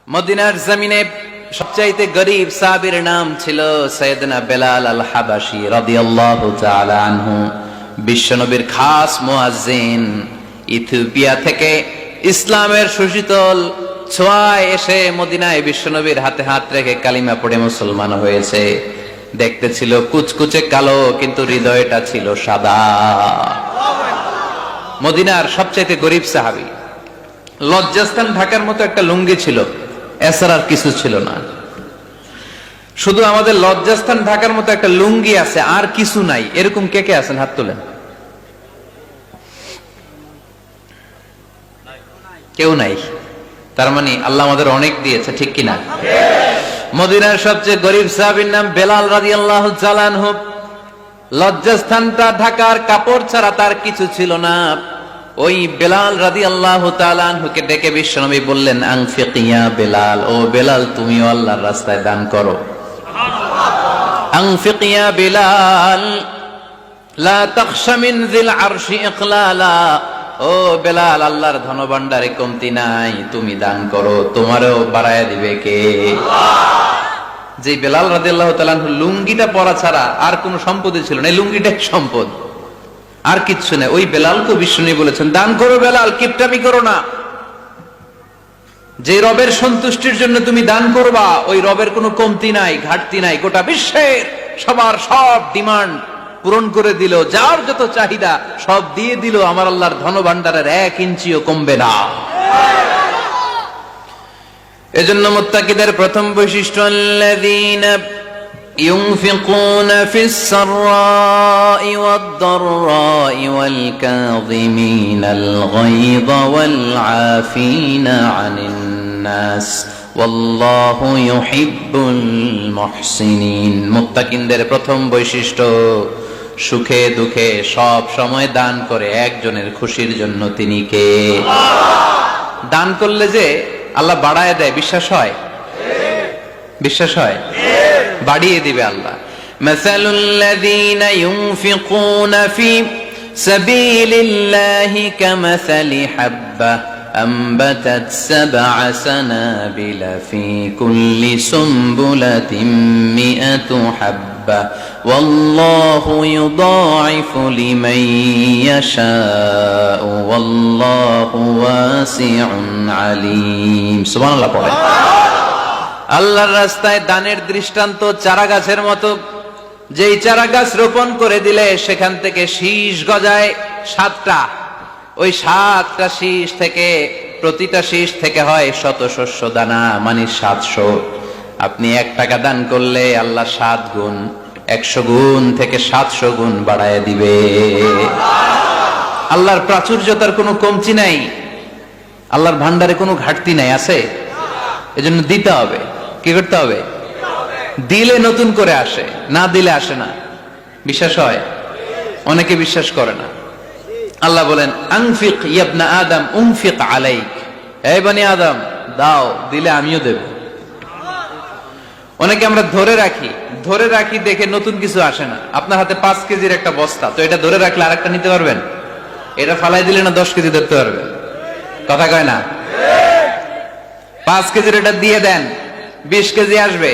মদিনার জমিনে সবচাইতে গরীব সাহাবীর নাম ছিল সাইয়েদনা বেলাল আল হাবাশী রাদিয়াল্লাহু তাআলা আনহু। বিশ্বনবীর খাস মুয়াজ্জিন, ইথিওপিয়া থেকে ইসলামের সুশীতল ছোঁয়ায় এসে মদিনায় বিশ্বনবীর হাতে হাত রেখে কালিমা পড়ে মুসলমান হয়েছে। দেখতে ছিল কুচকুচে কালো, কিন্তু হৃদয়টা ছিল সাদা। মদিনার সবচাইতে গরীব সাহাবী। লজ্জাস্থান ঢাকার মতো একটা লুঙ্গি ছিল, এছাড়া আর কিছু ছিল না। শুধু আমাদের লজ্জাস্থান ঢাকার মতো একটা লুঙ্গি আছে, আর কিছু নাই। এরকম কে কে আছেন? হাত তোলেন। কেউ নাই। তার মানে আল্লাহ আমাদের অনেক দিয়েছে, ঠিক কিনা? মদিনার সবচেয়ে গরীব সাহাবীর নাম বেলাল রাদিয়াল্লাহু তাআলা আনহু। লজ্জাস্থানটা ঢাকার কাপড় ছাড়া তার কিছু ছিল না। ওই বেলাল রাদিয়াল্লাহু তাআলা আনহুকে ডেকে বিশ্বনবী বললেন, আনফিক ইয়া বেলাল, ও বেলাল তুমিও আল্লাহর রাস্তায় দান করো। আনফিক ইয়া বেলাল লা তাখশা মিন যিল আরশি ইকলালা, ও বেলাল আল্লাহর ধনভাণ্ডারে কমতি নাই, তুমি দান করো, তোমারও বাড়ায়া দিবে কে? যে বেলাল রাদিয়াল্লাহু তাআলা আনহু লুঙ্গিটা পরা ছাড়া আর কোনো সম্পদই ছিল না, এই লুঙ্গিটাই সম্পদ, আর কিচ্ছু নেই। ওই বেলালকে বিষ্ণু বলেছেন, দান করো বেলাল, কিপটামি করো না। যে রবের সন্তুষ্টির জন্য তুমি দান করবা, ওই রবের কোনো কমতি নাই, ঘাটতি নাই। গোটা বিশ্বের সবার সব ডিমান্ড পূরণ করে দিল, যার যত চাহিদা সব দিয়ে দিল, আমার আল্লাহর ধনভাণ্ডারের 1 ইঞ্চিও কমবে না। এজন্য মুত্তাকিদের প্রথম বৈশিষ্ট্য, আল্লাযীনা ينفقون في السراء والضراء والكاظمين الغيظ والعافين عن الناس والله يحب المحسنين। মুত্তাকিনদের প্রথম বৈশিষ্ট্য, সুখে দুঃখে সব সময় দান করে একজনের খুশির জন্য। তিনি কে? দান করলে যে আল্লাহ বাড়ায় দেয়, বিশ্বাস হয়? বিশ্বাস হয়? বাড়িয়ে দিবে আল্লাহ। মাসালুল লাযীনা ইউনফিকুনা ফি সাবিলিল্লাহি কামাসালি হাব্বা আমবাতাত সাবআ সানাবিলা ফি কুল্লি সুমবুলাতিন মিআতু হাব্বা ওয়াল্লাহু ইউদাঈফু লিমান ইয়াশাউ ওয়াল্লাহু ওয়াসিউন আলীম। সুবহানাল্লাহ পড়েন। আল্লাহর রাস্তায় দানের দৃষ্টান্ত চারা গাছের মতো। যেই চারা গাছ রোপণ করে দিলে সেখান থেকে শীষ গজায় 7টা। ওই 7টা শীষ থেকে, প্রতিটা শীষ থেকে হয় শত শস্য দানা, মানে 700। আপনি 1 টাকা দান করলে আল্লাহ 7 গুণ, 100 গুণ থেকে 700 গুণ বাড়ায় দিবে। আল্লাহর প্রাচুর্যতার কোনো কমতি নাই, আল্লাহর ভান্ডারে কোনো ঘাটতি নাই। আছে? এজন্য দিতে হবে। কি করতে হবে? দিলে নতুন করে আসে, না দিলে আসে না। বিশ্বাস হয়? অনেকে বিশ্বাস করে না। আল্লাহ বলেন, আনফিক ইয়া ইবনা আদম উনফিক আলাইক, হে বনি আদম দাও, দিলে আমিও দেব। অনেকে আমরা ধরে রাখি দেখে নতুন কিছু আসে না। আপনার হাতে 5 কেজির একটা বস্তা, তো এটা ধরে রাখলে আরেকটা নিতে পারবেন? এটা ফালাই দিলে না 10 কেজি ধরতে পারবেন? কথা কয় না? 5 কেজির এটা দিয়ে দেন, 20 কেজি আসবে।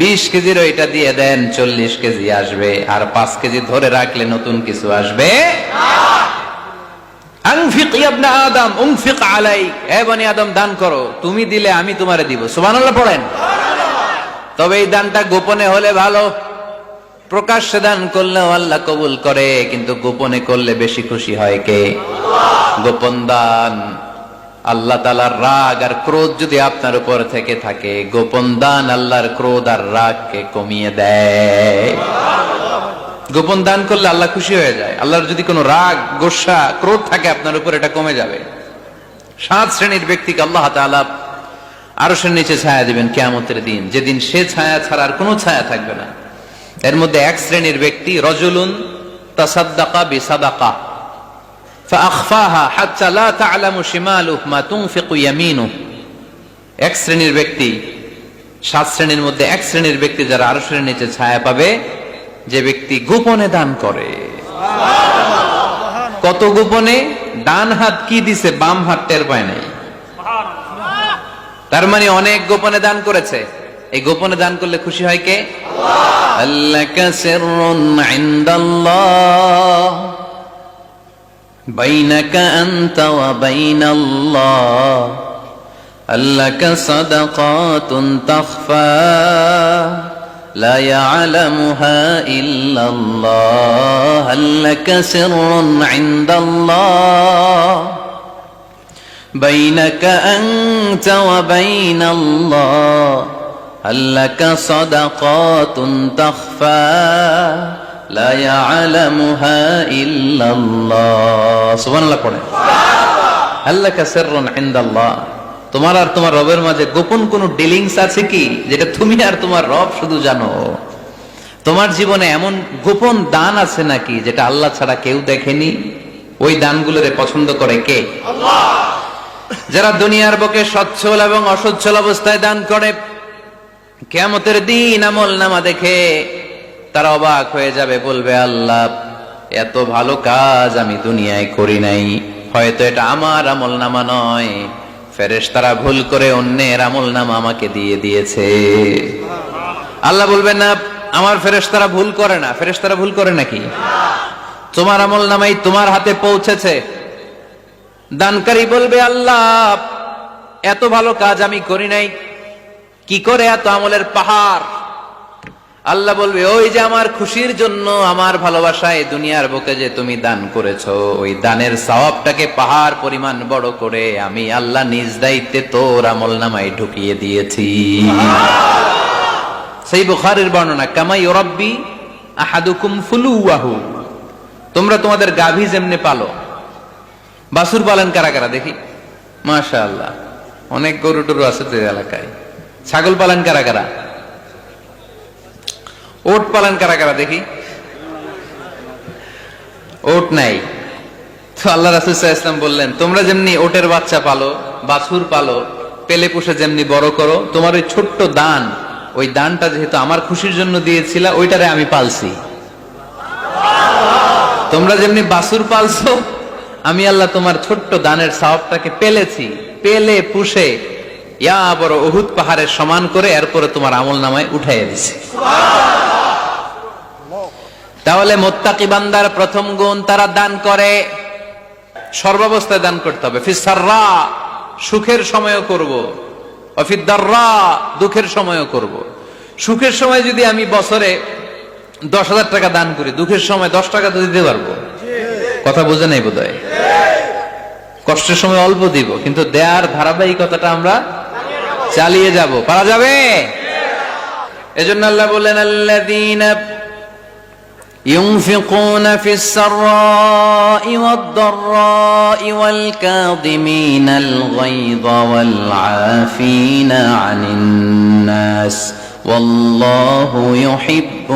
20 কেজির ওইটা দিয়ে দেন, 40 কেজি আসবে। আর 5 কেজি ধরে রাখলে নতুন কিছু আসবে। আনফিক ইয়া ইবনা আদম উনফিক আলাইক, হে বনি আদম দান করো, তুমি দিলে আমি তোমারে দিব। সুবহানাল্লাহ পড়েন। তবে এই দানটা গোপনে হলে ভালো। প্রকাশ্যে দান করলেও আল্লাহ কবুল করে, কিন্তু গোপনে করলে বেশি খুশি হয় কে? গোপন দান। আল্লাহ তাআলার রাগ আর ক্রোধ যদি আপনার উপর থেকে থাকে, গোপন দান আল্লাহর ক্রোধ আর রাগকে কমিয়ে দেয়। গোপন দান করলে আল্লাহ খুশি হয়ে যায়। আল্লাহর যদি কোনো রাগ, গোসা, ক্রোধ থাকে আপনার উপর, এটা কমে যাবে। 7 শ্রেণীর ব্যক্তিকে আল্লাহ তাআলা আরশের নিচে ছায়া দিবেন কিয়ামতের দিন, যেদিন সে ছায়া ছাড়া আর কোনো ছায়া থাকবে না। এর মধ্যে 1 শ্রেণীর ব্যক্তি, রজুলুন তাসাদ্দাকা বিসাদাকা ফাআখফাহা হাত্তা লা তা'লামু শিমালুহু মা তুনফিকু ইয়ামিনুহু। 1 শ্রেণীর ব্যক্তি, 7 শ্রেণীর মধ্যে 1 শ্রেণীর ব্যক্তি যারা আরশের নিচে ছায়া পাবে, যে ব্যক্তি গোপনে দান করে। কত গোপনে? ডান হাত কি দিছে, বাম হাত টের পায় নাই। তার মানে অনেক গোপনে দান করেছে। এই গোপনে দান করলে খুশি হয় কে? আল্লাহ। আল্লাকা সিররুন ইনদাল্লাহ বাইনাকা আনতা ওয়া বাইনাল্লাহ আল্লাকা সাদাকাতুন তাখফা লা ইয়ালামুহা ইল্লাল্লাহ আল্লাকা সিররুন ইনদাল্লাহ বাইনাকা আনতা ওয়া বাইনাল্লাহ আল্লাকা সাদাকাতুন তাখফা লা ইয়ালামুহা ইল্লাল্লাহ। সুবহানাল্লাহ পড়ে। আল্লাকা সিররুন ইনদাল্লাহ, তোমার আর তোমার রবের মাঝে গোপন কোন ডিলিংস আছে কি যেটা তুমি আর তোমার রব শুধু জানো? তোমার জীবনে এমন গোপন দান আছে নাকি যেটা আল্লাহ ছাড়া কেউ দেখেনি? ওই দানগুলোরে পছন্দ করে কে? আল্লাহ। যারা দুনিয়ার বুকে সচ্ছল এবং অসচ্ছল অবস্থায় দান করে, কিয়ামতের দিন আমল নামা দেখে তারা অবাক হয়ে যাবে, বলবে আল্লাহ এত ভালো কাজ আমি দুনিয়ায় করি নাই, হয়তো এটা আমার আমল নামা নয়, ফেরেশতারা ভুল করে অন্যের আমল নামা আমাকে দিয়ে দিয়েছে। আল্লাহ বলবেন না আমার ফেরেশতারা ভুল করে না। ফেরেশতারা ভুল করে নাকি? তোমার আমল নামাই তোমার হাতে পৌঁছেছে। দানকারী বলবে আল্লাহ এত ভালো কাজ আমি করি নাই, কি করে এত আমলের পাহাড়? আল্লাহ বলবে ওই যে আমার খুশির জন্য, আমার ভালোবাসায় দুনিয়ার বুকে যে তুমি দান করেছো, ওই দানের সওয়াবটাকে পাহাড় পরিমাণ বড় করে আমি আল্লাহ নিজ দায়িত্বে তোর আমল নামায় ঢুকিয়ে দিয়েছি। সেই বুখারীর বর্ণনা, কামা ইউরাব্বি আহাদুকুম ফুলুয়াহু, তোমরা তোমাদের গাভী যেমনে পালো। বাছুর পালন কারা কারা দেখি? মাশাআল্লাহ, অনেক গরু টরু আছে তো এলাকায়। ছাগল পালন কারা কারা? ওট পালন কারা কারা দেখি? ওট নাই তো আল্লাহ রাসূল সাল্লাল্লাহু আলাইহি ওয়াসাল্লাম বললেন তোমরা যেমনি ওটের বাচ্চা পালো, বাছুর পালো, পেলে পুষে যেমনি বড় করো, তোমার ওই ছোট্ট দান, ওই দানটা যেহেতু আমার খুশির জন্য দিয়েছিলা, ওইটারে আমি পালছি। তোমরা যেমনি বাছুর পালছো, আমি আল্লাহ তোমার ছোট্ট দানের সওয়াবটাকে পেলেছি, পেলে পুষে ইয়া বড় উহুদ পাহাড়ের সমান করে এরপরে তোমার আমল নামায় উঠাইয়া দিছি। তাহলে মুত্তাকি বান্দার প্রথম গুণ, তারা দান করে, সর্বাবস্থায় দান করতে হবে। ফিস সাররা, সুখের সময়ও করব, ওয়া ফিদ দাররা, দুঃখের সময়ও করব। সুখের সময় যদি আমি বছরে 10,000 টাকা দান করি, দুঃখের সময় 10 টাকা তো দিতে পারবো। কথা বোঝে নাই বোধহয়? কষ্টের সময় অল্প দিব, কিন্তু দেয়ার ধারাবাহিকতাটা আমরা চালিয়ে যাব। পারা যাবে? এজন্য আল্লাহ বললেন আল্লাযীনা ينفقون في السراء والضراء والكاظمين الغيظ والعافين عن الناس والله يحب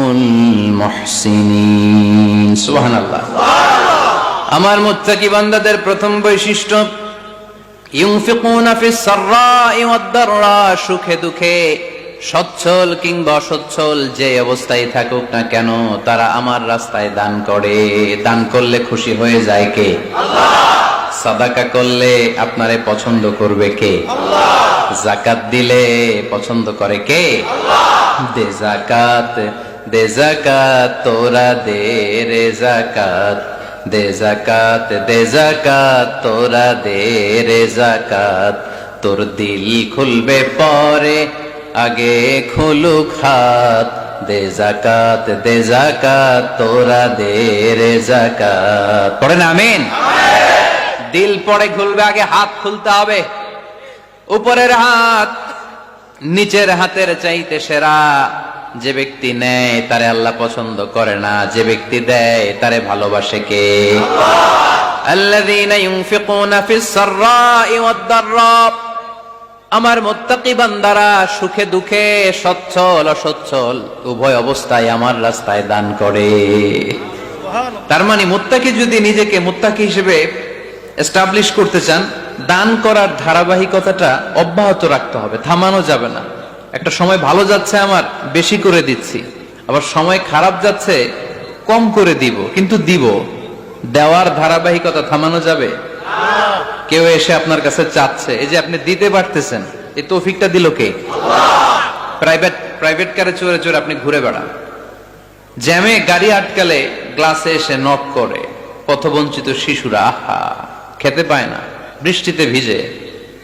المحسنين سبحان الله। আমার মুত্তাকি বান্দাদের প্রথম বৈশিষ্ট্য ইউনফিকুনা ফিস সাররাই ওয়াদ দাররা, সুখে দুঃখে, সচ্ছল কিংবা অসচ্ছল যে অবস্থায় থাকুক না কেন, তারা আমার রাস্তায় দান করে। দান করলে খুশি হয়ে যায় কে? আল্লাহ। সাদাকা করলে আপনারে পছন্দ করবে কে? আল্লাহ। যাকাত দিলে পছন্দ করে কে? আল্লাহ। দে যাকাত, দে যাকাত, তোরা দে রে যাকাত, দে যাকাত, দে যাকাত, তোরা দে রে যাকাত, তোর দিল খুলবে পরে আগে খুলুক হাত, দে যাকাত, দে যাকাত, তোরা দে রে যাকাত। পড়েন আমিন। দিল পরে খুলবে, আগে হাত খুলতে হবে। উপরের হাত নিচের হাতের চাইতে সেরা। যে ব্যক্তি নেয় তারে আল্লাহ পছন্দ করে না, যে ব্যক্তি দেয় তারে ভালোবাসে কে? আল্লাহ। আল্লাযীনা ইউনফিকুনা ফিস সাররাই ওয়াদ দাররা, আমার মুত্তাকি বান্দারা সুখে দুঃখে, সচ্ছল অসচ্ছল উভয় অবস্থায় আমার রাস্তায় দান করে। তার মানে মুত্তাকি যদি নিজেকে মুত্তাকি হিসেবে এস্টাবলিশ করতে চান, দান করার ধারাবাহিকতাটা অব্যাহত রাখতে হবে, থামানো যাবে না। একটা সময় ভালো যাচ্ছে আমার, বেশি করে দিচ্ছি, আবার সময় খারাপ যাচ্ছে, কম করে দিব, কিন্তু দিব। দেওয়ার ধারাবাহিকতা থামানো যাবে? কেউ এসে আপনার কাছে চাচ্ছে, এই যে আপনি দিতে পারতেছেন, এই তৌফিকটা দিল কে? প্রাইভেট কারে চড়ে চড়ে আপনি ঘুরে বেড়ান, জ্যামে গাড়ি আটকালে গ্লাসে এসে নক করে, পথবঞ্চিত শিশুরা আহা খেতে পায় না, বৃষ্টিতে ভিজে,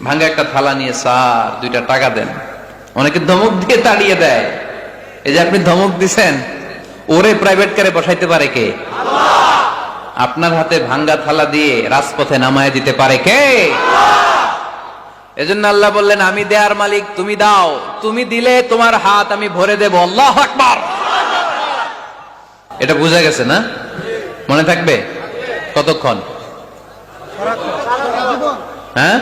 ভাঙ্গা একটা থালা নিয়ে স্যার 2টা টাকা দেন। অনেকে ধমক দিয়ে তাড়িয়ে দেয়। এই যে আপনি ধমক দিছেন, ওরে প্রাইভেট কারে বসাইতে পারে কে? আপনার হাতে ভাঙ্গা থালা দিয়ে রাজপথে নামায় দিতে পারে কে? এজন্য আল্লাহ বললেন, আমি দেয়ার মালিক, তুমি দাও, তুমি দিলে তোমার হাত আমি ভরে দেব। আল্লাহু আকবার। এটা বুঝা গেছে না? মনে থাকবে কতক্ষণ? হ্যাঁ,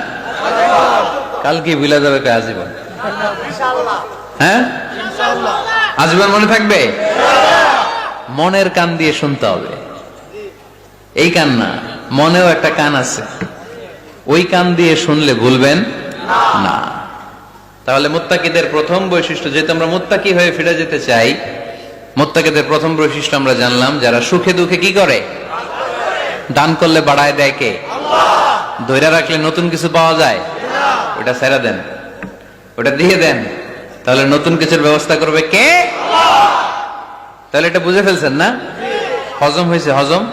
কালকে ভুলে যাবে আজীবন। হ্যাঁ, আজীবন মনে থাকবে। মনের কান দিয়ে শুনতে হবে, এই কান না, মনেও একটা কান আছে, ওই কান দিয়ে শুনলে ভুলবেন না। তাহলে মুত্তাকিদের প্রথম বৈশিষ্ট্য, যেহেতু আমরা মুত্তাকি হয়ে ফিরে যেতে চাই, মুত্তাকিদের প্রথম বৈশিষ্ট্য আমরা জানলাম, যারা সুখে দুঃখে কি করে? দান করলে বাড়ায় দেয় কে? ধৈর্য রাখলে নতুন কিছু পাওয়া যায়? ওটা ছেড়ে দেন, ওটা দিয়ে দেন, তাহলে নতুন কিছুর ব্যবস্থা করবে কে? তাহলে এটা বুঝে ফেলছেন না? হজম হয়েছে? হজম